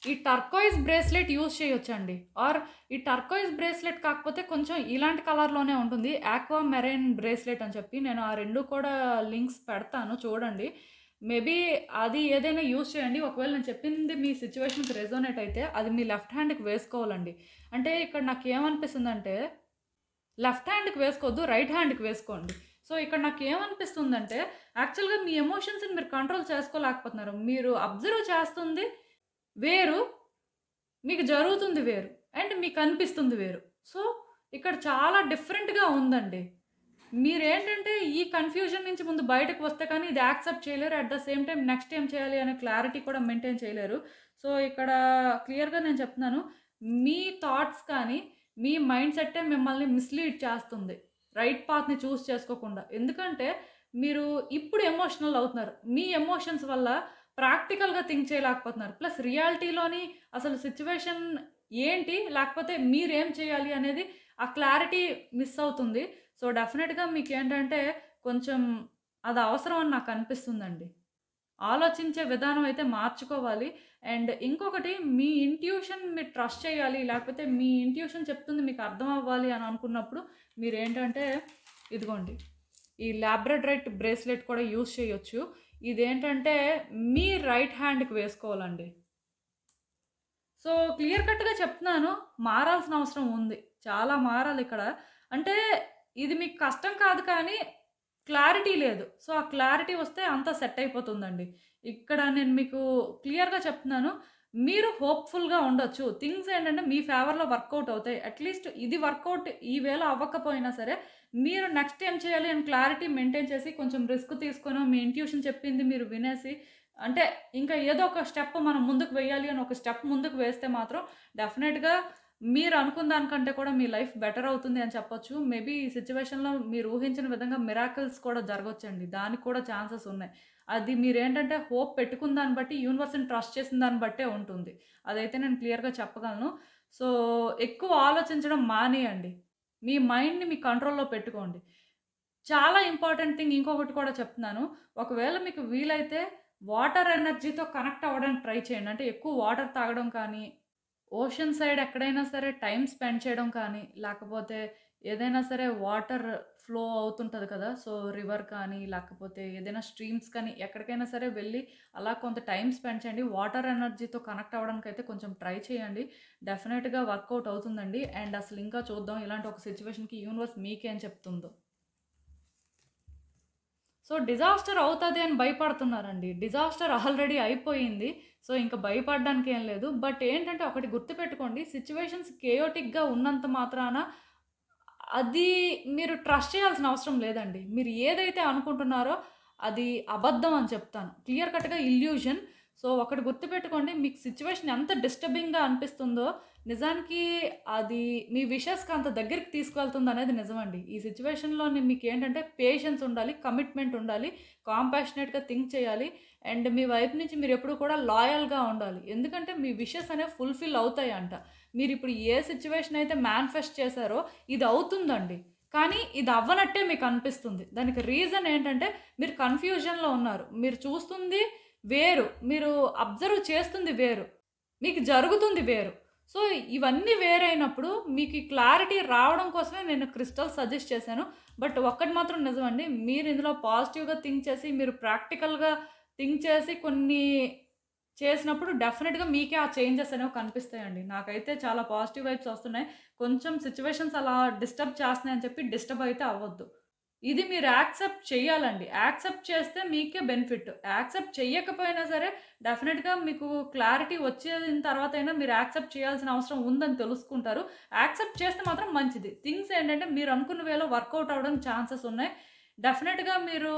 ఈ టర్కోయిజ్ బ్రేస్లెట్ యూజ్ చేయొచ్చండి. ఆర్ ఈ టర్కోయిజ్ బ్రేస్లెట్ కాకపోతే కొంచెం ఇలాంటి కలర్‌లోనే ఉంటుంది. ఆక్వా మెరైన్ బ్రేస్లెట్ అని చెప్పి నేను ఆ 2 కూడా లింక్స్ పెడతాను చూడండి. మేబీ అది ఏదైనా యూజ్ చేయండి. ఒకవేళ నేను చెప్పింది మీ సిట్యుయేషన్‌కి రెజోనేట్ అయితే అది మీ లెఫ్ట్ హ్యాండ్‌కి వేసుకోవాలండి. అంటే ఇక్కడ నాకేమనిపిస్తుందంటే లెఫ్ట్ హ్యాండ్‌కి వేసుకోవద్దు. రైట్ హ్యాండ్‌కి వేసుకోండి. సో, ఇక్కడ నాకేమనిపిస్తుందంటే యాక్చువల్‌గా మీ ఎమోషన్స్‌ని మీరు కంట్రోల్ చేసుకోలేకపోతున్నారు. మీరు అబ్జర్వ్ చేస్తుంది వేరు, మీకు జరుగుతుంది వేరు. అండ్ మీకనిపిస్తుంది వేరు. సో, ఇక్కడ చాలా డిఫరెంట్‌గా ఉందండి. మీరేంటంటే ఈ కన్‌ఫ్యూజన్ నుంచి ముందు బయటకు వస్తే కానీ ఇది యాక్సెప్ట్ చేయలేరు. At the same time next ఏం చేయాలి అనే క్లారిటీ కూడా మెయింటైన్ చేయలేరు. సో, ఇక్కడ క్లియర్‌గా నేను చెప్తున్నాను. మీ థాట్స్ కానీ, మీ మైండ్ సెట్టే మిమ్మల్ని మిస్‌లీడ్ చేస్తుంది. రైట్ పాత్‌ని చూజ్ చేసుకోకుండా. ఎందుకంటే మీరు ఇప్పుడు ఎమోషనల్ అవుతున్నారు. మీ ఎమోషన్స్ వల్ల ప్రాక్టికల్‌గా థింక్ చేయలేకపోతున్నారు. ప్లస్ రియాలిటీలోని అసలు సిట్యుయేషన్ ఏంటి? లేకపోతే మీరేం చేయాలి అనేది ఆ క్లారిటీ మిస్ అవుతుంది. సో, డెఫినిట్‌గా మీకేంటంటే కొంచెం అది అవసరం అని నాకు అనిపిస్తుందండి. ఆలోచించే విధానం అయితే మార్చుకోవాలి. అండ్ ఇంకొకటి మీ ఇంట్యూషన్ మీరు ట్రస్ట్ చేయాలి. లేకపోతే మీ ఇంట్యూషన్ చెప్తుంది మీకు అర్థం అవ్వాలి అని అనుకున్నప్పుడు మీరేంటంటే ఇదిగోండి. ఈ లాబ్రడైట్ బ్రేస్లెట్ కూడా యూజ్ చేయొచ్చు. ఇదేంటంటే మీ రైట్ హ్యాండ్‌కి వేసుకోవాలండి. సో, క్లియర్ కట్‌గా చెప్తున్నాను. మారాల్సిన అవసరం ఉంది. చాలా మారాలిక్కడ. అంటే ఇది మీకు కష్టం కాదు కానీ క్లారిటీ లేదు. సో, ఆ క్లారిటీ వస్తే అంతా సెట్ అయిపోతుందండి. ఇక్కడ నేను మీకు క్లియర్‌గా చెప్తున్నాను. మీరు హోప్‌ఫుల్‌గా ఉండొచ్చు. థింగ్స్ ఏంటంటే మీ ఫేవర్‌లో వర్కౌట్ అవుతాయి. అట్‌లీస్ట్ ఇది వర్కౌట్ ఈ వేళ అవ్వకపోయినా సరే, మీరు నెక్స్ట్ ఏం చేయాలి అని క్లారిటీ మెయింటైన్ చేసి కొంచెం రిస్క్ తీసుకొనో, మీ ఇంట్యూషన్ చెప్పింది మీరు వినేసి అంటే ఇంకా ఏదో ఒక స్టెప్ మనం ముందుకు వేయాలి అని ఒక స్టెప్ ముందుకు వేస్తే మాత్రం డెఫినెట్‌గా మీరు అనుకున్న దానికంటే కూడా మీ లైఫ్ బెటర్ అవుతుంది అని చెప్పొచ్చు. మేబీ ఈ సిట్యుయేషన్‌లో మీరు ఊహించిన విధంగా మిరాకిల్స్ కూడా జరగొచ్చండి. దానికి కూడా ఛాన్సెస్ ఉన్నాయి. అది మీరేంటంటే హోప్ పెట్టుకున్న దాన్ని బట్టి, యూనివర్స్‌ని ట్రస్ట్ చేసిన దాన్ని బట్టే ఉంటుంది. అదైతే నేను క్లియర్‌గా చెప్పగలను. సో, ఎక్కువ ఆలోచించడం మానేయండి. మీ మైండ్‌ని మీ కంట్రోల్‌లో పెట్టుకోండి. చాలా ఇంపార్టెంట్ థింగ్ ఇంకొకటి కూడా చెప్తున్నాను. ఒకవేళ మీకు వీలైతే వాటర్ ఎనర్జీతో కనెక్ట్ అవ్వడానికి ట్రై చేయండి. అంటే ఎక్కువ వాటర్ తాగడం కానీ, ఓషన్ సైడ్ ఎక్కడైనా సరే టైమ్ స్పెండ్ చేయడం కానీ, లేకపోతే ఏదైనా సరే వాటర్ ఫ్లో అవుతుంటది కదా! సో, రివర్ కానీ, లేకపోతే ఏదైనా స్ట్రీమ్స్ కానీ ఎక్కడికైనా సరే వెళ్ళి అలా కొంత టైమ్ స్పెండ్ చేయండి. వాటర్ ఎనర్జీతో కనెక్ట్ అవ్వడానికైతే కొంచెం ట్రై చేయండి. డెఫినిట్‌గా వర్కౌట్ అవుతుందండి. అండ్ అసలు ఇంకా చూద్దాం ఇలాంటి ఒక సిట్యుయేషన్‌కి యూనివర్స్ మీకేం చెప్తుందో. సో, డిజాస్టర్ అవుతది అని భయపడుతున్నారండి. డిజాస్టర్ ఆల్రెడీ అయిపోయింది. సో, ఇంక భయపడడానికి ఏం లేదు. బట్ ఏంటంటే ఒకటి గుర్తుపెట్టుకోండి. సిట్యుయేషన్స్ కేయోటిక్‌గా ఉన్నంత మాత్రాన అది మీరు ట్రస్ట్ చేయాల్సిన అవసరం లేదండి. మీరు ఏదైతే అనుకుంటున్నారో అది అబద్ధం అని చెప్తాను. క్లియర్ కట్‌గా ఇల్యూషన్. సో, ఒకటి గుర్తుపెట్టుకోండి. మీకు సిట్యుయేషన్ ఎంత డిస్టర్బింగ్‌గా అనిపిస్తుందో నిజానికి అది మీ విషెస్‌కి అంత దగ్గరికి తీసుకువెళ్తుందనేది నిజమండి. ఈ సిట్యుయేషన్‌లోని మీకేంటంటే పేషెన్స్ ఉండాలి, కమిట్మెంట్ ఉండాలి, కాంపాషనేట్‌గా థింక్ చేయాలి. అండ్ మీ వైపు నుంచి మీరెప్పుడు కూడా లాయల్‌గా ఉండాలి. ఎందుకంటే మీ విషెస్ అనేవి ఫుల్‌ఫిల్ అవుతాయంట. మీరిప్పుడు ఏ సిట్యుయేషన్ అయితే మేనిఫెస్ట్ చేశారో ఇది అవుతుందండి. కానీ ఇది అవ్వనట్టే మీకు అనిపిస్తుంది. దానికి రీజన్ ఏంటంటే మీరు కన్‌ఫ్యూజన్‌లో ఉన్నారు. మీరు చూస్తుంది వేరు. మీరు అబ్జర్వ్ చేస్తుంది వేరు. మీకు జరుగుతుంది వేరు. సో, ఇవన్నీ వేరైనప్పుడు మీకు ఈ క్లారిటీ రావడం కోసమే నేను క్రిస్టల్ సజెస్ట్ చేశాను. బట్ ఒక్కటి మాత్రం నిజమండి. మీరు ఇందులో పాజిటివ్‌గా థింక్ చేసి, మీరు ప్రాక్టికల్‌గా థింక్ చేసి కొన్ని చేసినప్పుడు డెఫినిట్‌గా మీకే ఆ చేంజెస్ అనేవి కనిపిస్తాయండి. నాకైతే చాలా పాజిటివ్ వైబ్స్ వస్తున్నాయి. కొంచెం సిట్యుయేషన్స్ అలా డిస్టర్బ్ చేస్తున్నాయని చెప్పి డిస్టర్బ్ అయితే అవ్వద్దు. ఇది మీరు యాక్సెప్ట్ చేయాలండి. యాక్సెప్ట్ చేస్తే మీకే బెనిఫిట్. యాక్సెప్ట్ చెయ్యకపోయినా సరే డెఫినిట్‌గా మీకు క్లారిటీ వచ్చేసిన తర్వాతైనా మీరు యాక్సెప్ట్ చేయాల్సిన అవసరం ఉందని తెలుసుకుంటారు. యాక్సెప్ట్ చేస్తే మాత్రం మంచిది. థింగ్స్ ఏంటంటే మీరు అనుకున్న వేలో వర్కౌట్ అవ్వడానికి ఛాన్సెస్ ఉన్నాయి. డెఫినిట్‌గా మీరు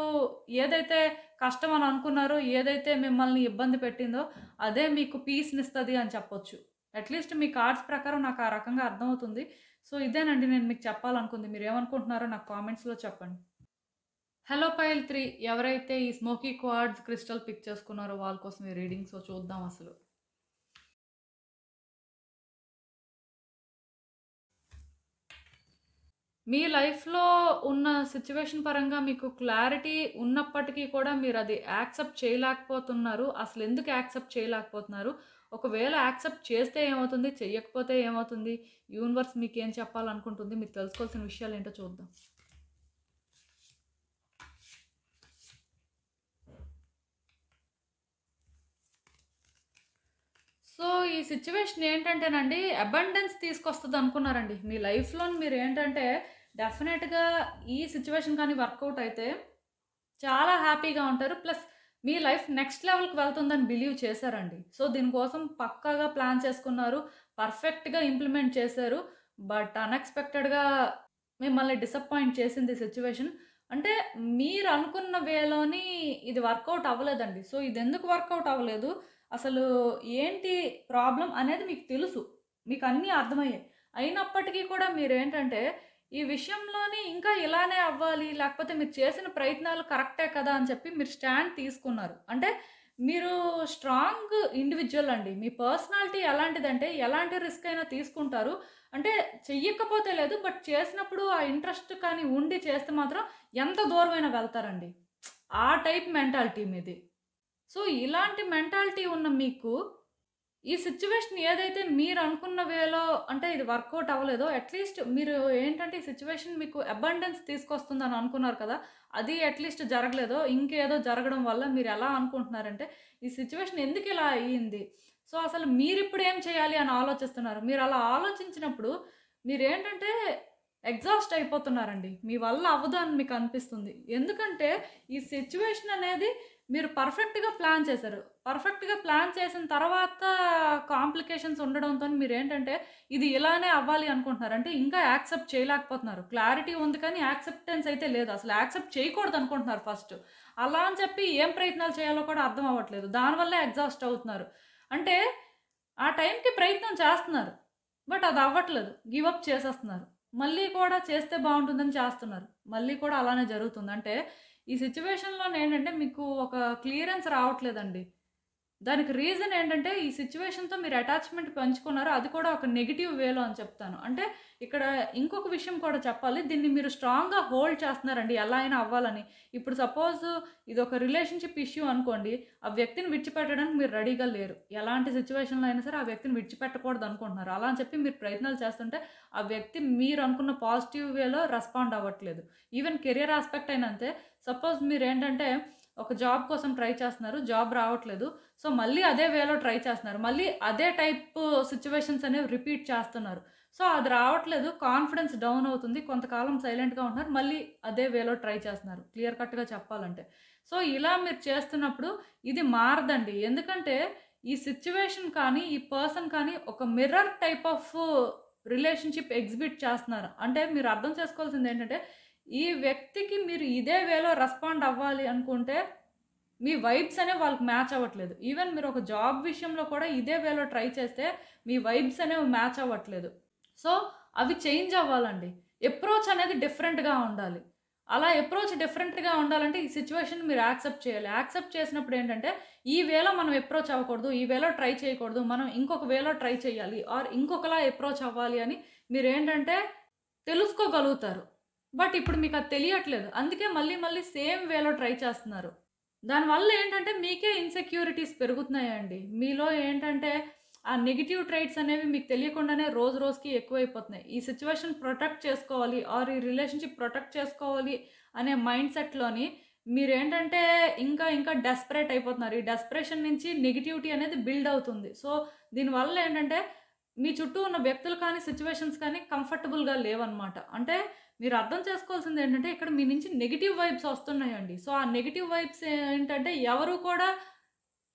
ఏదైతే కష్టం అని అనుకున్నారో, ఏదైతే మిమ్మల్ని ఇబ్బంది పెట్టిందో అదే మీకు పీస్‌నిస్తది అని చెప్పొచ్చు. అట్‌లీస్ట్ మీ కార్డ్స్ ప్రకారం నాకు ఆ రకంగా అర్థమవుతుంది. సో, ఇదేనండి నేను మీకు చెప్పాలనుకుంది. మీరేమనుకుంటున్నారో నాకు కామెంట్స్‌లో చెప్పండి. హలో పైల్ 3 ఎవరైతే ఈ స్మోకీ క్వార్ట్జ్ క్రిస్టల్ పిక్ చేసుకున్నారో వాళ్ళ కోసం ఈ రీడింగ్. సో, చూద్దాం అసలు. మీ లైఫ్‌లో ఉన్న సిట్యుయేషన్ పరంగా మీకు క్లారిటీ ఉన్నప్పటికీ కూడా మీరది యాక్సెప్ట్ చేయలేకపోతున్నారు. అసలెందుకు యాక్సెప్ట్ చేయలేకపోతున్నారు? ఒకవేళ యాక్సెప్ట్ చేస్తే ఏమవుతుంది? చెయ్యకపోతే ఏమవుతుంది? యూనివర్స్ మీకేం చెప్పాలనుకుంటుంది? మీరు తెలుసుకోవాల్సిన విషయాలేంటో చూద్దాం. సో, ఈ సిట్యుయేషన్ ఏంటంటేనండి అబండెన్స్ తీసుకొస్తదనుకున్నారండి. మీ లైఫ్‌లోని మీరేంటంటే డెఫినెట్‌గా ఈ సిట్యుయేషన్ కానీ వర్కౌట్ అయితే చాలా హ్యాపీగా ఉంటారు. ప్లస్ మీ లైఫ్ నెక్స్ట్ లెవెల్‌కి వెళ్తుందని బిలీవ్ చేశారండి. సో, దీనికోసం పక్కాగా ప్లాన్ చేసుకున్నారు. పర్ఫెక్ట్‌గా ఇంప్లిమెంట్ చేశారు. బట్ అన్‌ఎక్స్‌పెక్టెడ్‌గా మిమ్మల్ని డిసప్పాయింట్ చేసింది సిట్యుయేషన్. అంటే మీరనుకున్న వేలోని ఇది వర్కౌట్ అవ్వలేదండి. సో, ఇదెందుకు వర్కౌట్ అవ్వలేదు? అసలు ఏంటి ప్రాబ్లమ్ అనేది మీకు తెలుసు. మీకన్నీ అర్థమయ్యాయి. అయినప్పటికీ కూడా మీరేంటంటే ఈ విషయంలోని ఇంకా ఇలానే అవ్వాలి, లేకపోతే మీరు చేసిన ప్రయత్నాలు కరెక్టే కదా అని చెప్పి మీరు స్టాండ్ తీసుకున్నారు. అంటే మీరు స్ట్రాంగ్ ఇండివిడ్యువల్ అండి. మీ పర్సనాలిటీ ఎలాంటిదంటే ఎలాంటి రిస్క్ అయినా తీసుకుంటారు. అంటే చెయ్యకపోతే లేదు. బట్ చేసినప్పుడు ఆ ఇంట్రెస్ట్ కానీ ఉండి చేస్తే మాత్రం ఎంత దూరమైనా వెళ్తారండి. ఆ టైప్ మెంటాలిటీ మీది. సో, ఇలాంటి మెంటాలిటీ ఉన్న మీకు ఈ సిట్యుయేషన్ ఏదైతే మీరనుకున్న వేలో అంటే ఇది వర్కౌట్ అవ్వలేదో అట్‌లీస్ట్ మీరు ఏంటంటే ఈ సిట్యుయేషన్ మీకు అబండెన్స్ తీసుకొస్తుందని అనుకున్నారు కదా! అది అట్‌లీస్ట్ జరగలేదో ఇంకేదో జరగడం వల్ల మీరెలా అనుకుంటున్నారంటే ఈ సిట్యుయేషన్ ఎందుకిలా అయింది? సో, అసలు మీరిప్పుడు ఏం చేయాలి అని ఆలోచిస్తున్నారు. మీరలా ఆలోచించినప్పుడు మీరేంటంటే ఎగ్జాస్ట్ అయిపోతున్నారండి. మీ వల్ల అవ్వదు అని మీకనిపిస్తుంది. ఎందుకంటే ఈ సిట్యుయేషన్ అనేది మీరు పర్ఫెక్ట్‌గా ప్లాన్ చేశారు. పర్ఫెక్ట్‌గా ప్లాన్ చేసిన తర్వాత కాంప్లికేషన్స్ ఉండడంతోని మీరేంటంటే ఇది ఇలానే అవ్వాలి అనుకుంటున్నారు. అంటే ఇంకా యాక్సెప్ట్ చేయలేకపోతున్నారు. క్లారిటీ ఉంది కానీ యాక్సెప్టెన్స్ అయితే లేదు. అసలు యాక్సెప్ట్ చేయకూడదనుకుంటున్నారు ఫస్ట్. అలా అని చెప్పి ఏం ప్రయత్నాలు చేయాలో కూడా అర్థం అవ్వట్లేదు. దానివల్లే ఎగ్జాస్ట్ అవుతున్నారు. అంటే ఆ టైంకి ప్రయత్నం చేస్తున్నారు. బట్ అది అవ్వట్లేదు. గివ్ అప్ చేసేస్తున్నారు. మళ్ళీ కూడా చేస్తే బావుంటుందని చేస్తున్నారు. మళ్ళీ కూడా అలానే జరుగుతుంది. అంటే ఈ సిట్యుయేషన్‌లోనేంటంటే మీకు ఒక క్లియరెన్స్ రావట్లేదండి. దానికి రీజన్ ఏంటంటే, ఈ సిట్యుయేషన్‌తో మీరు అటాచ్‌మెంట్ పెంచుకున్నారు. అది కూడా ఒక నెగెటివ్ వేలో అని చెప్తాను. అంటే ఇక్కడ ఇంకొక విషయం కూడా చెప్పాలి. దీన్ని మీరు స్ట్రాంగ్‌గా హోల్డ్ చేస్తున్నారండి ఎలా అయినా అవ్వాలని. ఇప్పుడు సపోజ్ ఇదొక రిలేషన్‌షిప్ ఇష్యూ అనుకోండి. ఆ వ్యక్తిని విడిచిపెట్టడానికి మీరు రెడీగా లేరు. ఎలాంటి సిట్యుయేషన్‌లో అయినా సరే ఆ వ్యక్తిని విడిచిపెట్టకూడదు అనుకుంటున్నారు. అలా అని చెప్పి మీరు ప్రయత్నాలు చేస్తుంటే, ఆ వ్యక్తి మీరు అనుకున్న పాజిటివ్ వేలో రెస్పాండ్ అవ్వట్లేదు. ఈవెన్ కెరియర్ ఆస్పెక్ట్ అయినా అంతే. సపోజ్ మీరేంటంటే ఒక జాబ్ కోసం ట్రై చేస్తున్నారు. జాబ్ రావట్లేదు. సో, మళ్ళీ అదే వేలో ట్రై చేస్తున్నారు. మళ్ళీ అదే టైప్ సిట్యుయేషన్స్ అనేవి రిపీట్ చేస్తున్నారు. సో, అది రావట్లేదు. కాన్ఫిడెన్స్ డౌన్ అవుతుంది. కొంతకాలం సైలెంట్‌గా ఉంటున్నారు. మళ్ళీ అదే వేలో ట్రై చేస్తున్నారు. క్లియర్ కట్‌గా చెప్పాలంటే. సో, ఇలా మీరు చేస్తున్నప్పుడు ఇది మారదండి. ఎందుకంటే ఈ సిట్యుయేషన్ కానీ, ఈ పర్సన్ కానీ ఒక mirror type of relationship exhibit చేస్తున్నారు. అంటే మీరు అర్థం చేసుకోవాల్సిందేంటంటే, ఈ వ్యక్తికి మీరు ఇదే వేలో రెస్పాండ్ అవ్వాలి అనుకుంటే మీ వైబ్స్ అనేవి వాళ్ళకి మ్యాచ్ అవ్వట్లేదు. ఈవెన్ మీరు ఒక జాబ్ విషయంలో కూడా ఇదే వేలో ట్రై చేస్తే మీ వైబ్స్ అనేవి మ్యాచ్ అవ్వట్లేదు. సో, అవి చేంజ్ అవ్వాలండి. అప్రోచ్ అనేది డిఫరెంట్‌గా ఉండాలి. అలా అప్రోచ్ డిఫరెంట్‌గా ఉండాలంటే ఈ సిట్యుయేషన్ మీరు యాక్సెప్ట్ చేయాలి. యాక్సెప్ట్ చేసినప్పుడు ఏంటంటే ఈ వేలో మనం అప్రోచ్ అవ్వకూడదు. ఈ వేలో ట్రై చేయకూడదు. మనం ఇంకొక వేలో ట్రై చేయాలి. ఆర్ ఇంకొకలా అప్రోచ్ అవ్వాలి అని మీరేంటంటే తెలుసుకోగలుగుతారు. బట్ ఇప్పుడు మీకది తెలియట్లేదు. అందుకే మళ్ళీ మళ్ళీ సేమ్ వేలో ట్రై చేస్తున్నారు. దానివల్ల ఏంటంటే మీకే ఇన్‌సెక్యూరిటీస్ పెరుగుతున్నాయండి. మీలో ఏంటంటే ఆ నెగెటివ్ ట్రైట్స్ అనేవి మీకు తెలియకుండానే రోజు రోజుకి ఎక్కువైపోతున్నాయి. ఈ సిట్యుయేషన్ ప్రొటెక్ట్ చేసుకోవాలి ఆర్ ఈ రిలేషన్‌షిప్ ప్రొటెక్ట్ చేసుకోవాలి అనే మైండ్ సెట్‌లోని మీరేంటంటే ఇంకా ఇంకా డెస్పరేట్ అయిపోతున్నారు. ఈ డెస్పరేషన్ నుంచి నెగటివిటీ అనేది బిల్డ్ అవుతుంది. సో, దీనివల్ల ఏంటంటే మీ చుట్టూ ఉన్న వ్యక్తులు కానీ, సిట్యుయేషన్స్ కానీ కంఫర్టబుల్‌గా లేవన్నమాట. అంటే మీరు అర్థం చేసుకోవాల్సిందేంటంటే, ఇక్కడ మీ నుంచి నెగెటివ్ వైబ్స్ వస్తున్నాయండి. సో, ఆ నెగెటివ్ వైబ్స్ ఏంటంటే, ఎవరు కూడా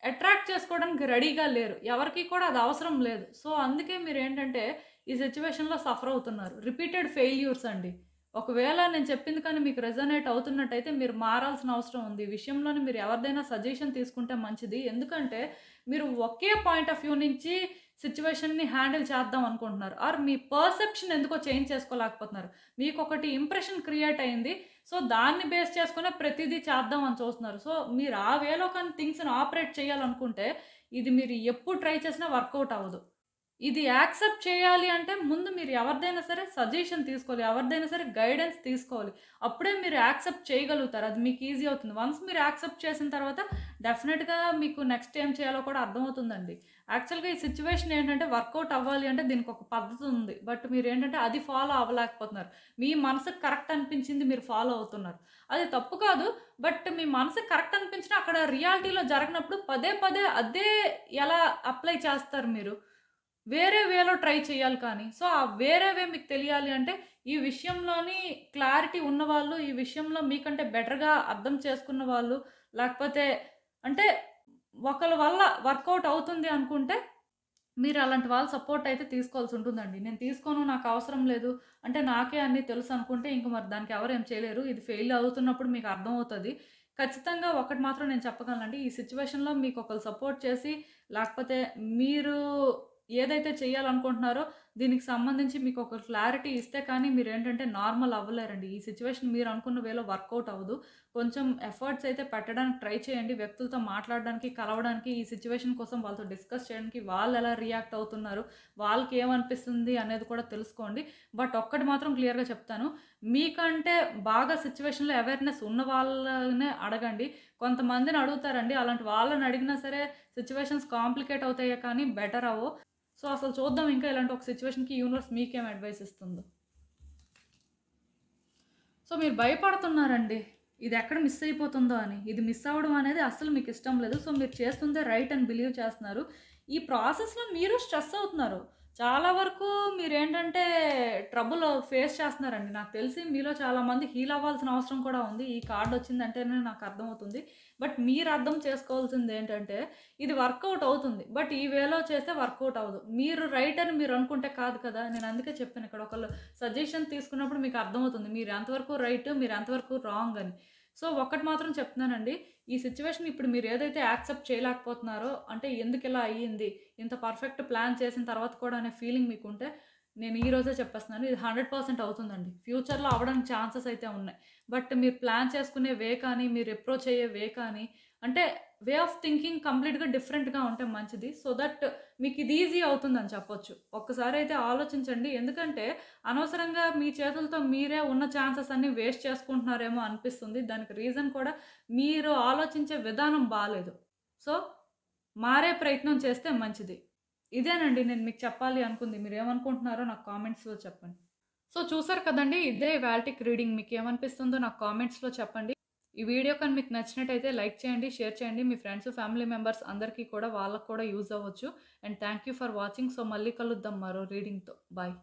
అట్రాక్ట్ చేసుకోవడానికి రెడీగా లేరు. ఎవరికీ కూడా అది అవసరం లేదు. సో, అందుకే మీరేంటంటే, ఈ సిట్యుయేషన్‌లో సఫర్ అవుతున్నారు. రిపీటెడ్ ఫెయిల్యూర్స్ అండి. ఒకవేళ నేను చెప్పింది కానీ మీకు రెజొనేట్ అవుతున్నట్టయితే, మీరు మారాల్సిన అవసరం ఉంది. ఈ విషయంలోని మీరు ఎవరిదైనా సజెషన్ తీసుకుంటే మంచిది. ఎందుకంటే, మీరు ఒకే పాయింట్ ఆఫ్ వ్యూ నుంచి సిట్యుయేషన్‌ని హ్యాండిల్ చేద్దాం అనుకుంటున్నారు. ఆర్ మీ పర్సెప్షన్ ఎందుకో చేంజ్ చేసుకోలేకపోతున్నారు. మీకొకటి ఇంప్రెషన్ క్రియేట్ అయింది. సో, దాన్ని బేస్ చేసుకునే ప్రతిదీ చేద్దాం అని చూస్తున్నారు. సో, మీరు ఆ వేలో కానీ థింగ్స్‌ని ఆపరేట్ చేయాలనుకుంటే, ఇది మీరు ఎప్పుడు ట్రై చేసినా వర్కౌట్ అవ్వదు. ఇది యాక్సెప్ట్ చేయాలి అంటే ముందు మీరు ఎవరిదైనా సరే సజెషన్ తీసుకోవాలి. ఎవరిదైనా సరే గైడెన్స్ తీసుకోవాలి. అప్పుడే మీరు యాక్సెప్ట్ చేయగలుగుతారు. అది మీకు ఈజీ అవుతుంది. వన్స్ మీరు యాక్సెప్ట్ చేసిన తర్వాత డెఫినిట్‌గా మీకు నెక్స్ట్ ఏం చేయాలో కూడా అర్థమవుతుందండి. యాక్చువల్‌గా ఈ సిట్యుయేషన్ ఏంటంటే వర్కౌట్ అవ్వాలి అంటే దీనికొక పద్ధతి ఉంది. బట్ మీరేంటంటే అది ఫాలో అవ్వలేకపోతున్నారు. మీ మనసుకు కరెక్ట్ అనిపించింది మీరు ఫాలో అవుతున్నారు. అది తప్పు కాదు. బట్ మీ మనసుకు కరెక్ట్ అనిపించినా అక్కడ రియాలిటీలో జరగనప్పుడు పదే పదే అదే ఎలా అప్లై చేస్తారు మీరు? వేరే వేలో ట్రై చేయాలి కానీ. సో, ఆ వేరే వే మీకు తెలియాలి అంటే, ఈ విషయంలోని క్లారిటీ ఉన్నవాళ్ళు, ఈ విషయంలో మీకంటే బెటర్‌గా అర్థం చేసుకున్న వాళ్ళు, లేకపోతే అంటే ఒకళ్ళ వల్ల వర్కౌట్ అవుతుంది అనుకుంటే, మీరు అలాంటి వాళ్ళ సపోర్ట్ అయితే తీసుకోవాల్సి ఉంటుందండి. నేను తీసుకోను, నాకు అవసరం లేదు, అంటే నాకే అన్నీ తెలుసు అనుకుంటే, ఇంక మరి దానికి ఎవరు ఏం చేయలేరు. ఇది ఫెయిల్ అవుతున్నప్పుడు మీకు అర్థమవుతది. ఖచ్చితంగా ఒకటి మాత్రం నేను చెప్పగలనండి. ఈ సిట్యుయేషన్‌లో మీకు ఒకళ్ళు సపోర్ట్ చేసి, లేకపోతే మీరు ఏదైతే చేయాలనుకుంటున్నారో దీనికి సంబంధించి మీకు ఒక క్లారిటీ ఇస్తే కానీ మీరేంటంటే నార్మల్ అవ్వలేరండి. ఈ సిట్యుయేషన్ మీరు అనుకున్న వేలో వర్కౌట్ అవ్వదు. కొంచెం ఎఫర్ట్స్ అయితే పెట్టడానికి ట్రై చేయండి. వ్యక్తులతో మాట్లాడడానికి, కలవడానికి, ఈ సిట్యుయేషన్ కోసం వాళ్ళతో డిస్కస్ చేయడానికి, వాళ్ళు ఎలా రియాక్ట్ అవుతున్నారు, వాళ్ళకి ఏమనిపిస్తుంది అనేది కూడా తెలుసుకోండి. బట్ ఒక్కటి మాత్రం క్లియర్‌గా చెప్తాను. మీకంటే బాగా సిట్యుయేషన్‌లో అవేర్‌నెస్ ఉన్న వాళ్ళనే అడగండి. కొంతమందిని అడుగుతారండి. అలాంటి వాళ్ళని అడిగినా సరే సిట్యుయేషన్స్ కాంప్లికేట్ అవుతాయే కానీ బెటర్ అవ్వవు. సో, అసలు చూద్దాం ఇంకా ఇలాంటి ఒక సిట్యుయేషన్‌కి యూనివర్స్ మీకేం అడ్వైస్ ఇస్తుందో. సో, మీరు భయపడుతున్నారండి. ఇది ఎక్కడ మిస్ అయిపోతుందో అని. ఇది మిస్ అవ్వడం అనేది అస్సలు మీకు ఇష్టం లేదు. సో, మీరు చేస్తుందే రైట్ అని బిలీవ్ చేస్తున్నారు. ఈ ప్రాసెస్‌లో మీరు స్ట్రెస్ అవుతున్నారు. చాలా వరకు మీరేంటంటే ట్రబుల్ ఫేస్ చేస్తున్నారండి. నాకు తెలిసి మీలో చాలామంది హీల్ అవ్వాల్సిన అవసరం కూడా ఉంది. ఈ కార్డ్ వచ్చిందంటేనే నాకు అర్థమవుతుంది. బట్ మీరు అర్థం చేసుకోవాల్సింది ఏంటంటే ఇది వర్కౌట్ అవుతుంది. బట్ ఈ వేలో చేస్తే వర్కౌట్ అవ్వదు. మీరు రైట్ అని మీరు అనుకుంటే కాదు కదా! నేను అందుకే చెప్పాను ఇక్కడ ఒకళ్ళు సజెషన్ తీసుకున్నప్పుడు మీకు అర్థమవుతుంది. మీరు ఎంతవరకు రైట్, మీరు ఎంతవరకు రాంగ్ అని. సో, ఒక్కటి మాత్రం చెప్తున్నానండి. ఈ సిట్యుయేషన్ ఇప్పుడు మీరు ఏదైతే యాక్సెప్ట్ చేయలేకపోతున్నారో, అంటే ఎందుకిలా అయ్యింది? ఇంత పర్ఫెక్ట్ ప్లాన్ చేసిన తర్వాత కూడా అనే ఫీలింగ్ మీకుంటే, నేను ఈ రోజే చెప్పేస్తున్నాను. ఇది 100% అవుతుందండి. ఫ్యూచర్‌లో అవ్వడానికి ఛాన్సెస్ అయితే ఉన్నాయి. బట్ మీరు ప్లాన్ చేసుకునే వే కానీ, మీరు అప్రోచ్ అయ్యే వే కానీ, అంటే వే ఆఫ్ థింకింగ్ కంప్లీట్‌గా డిఫరెంట్‌గా ఉంటే మంచిది. సో దట్ మీకు ఇది ఈజీ అవుతుందని చెప్పొచ్చు. ఒక్కసారైతే ఆలోచించండి. ఎందుకంటే అనవసరంగా మీ చేతులతో మీరే ఉన్న ఛాన్సెస్ అన్నీ వేస్ట్ చేసుకుంటున్నారేమో అనిపిస్తుంది. దానికి రీజన్ కూడా మీరు ఆలోచించే విధానం బాలేదు. సో, మారే ప్రయత్నం చేస్తే మంచిది. ఇదేనండి నేను మీకు చెప్పాలి అనుకుంది. మీరేమనుకుంటున్నారో నాకు కామెంట్స్‌లో చెప్పండి. సో, చూసారు కదండీ! ఇదే ఇవాల్టికి రీడింగ్. మీకేమనిపిస్తుందో నాకు కామెంట్స్‌లో చెప్పండి. ఈ వీడియో కానీ మీకు నచ్చినట్టయితే లైక్ చేయండి, షేర్ చేయండి. మీ ఫ్రెండ్స్, ఫ్యామిలీ మెంబర్స్ అందరికీ కూడా వాళ్ళకి కూడా యూజ్ అవ్వచ్చు. And thank you for watching. So, మళ్ళీ కలుద్దాం మరో రీడింగ్‌తో. బాయ్.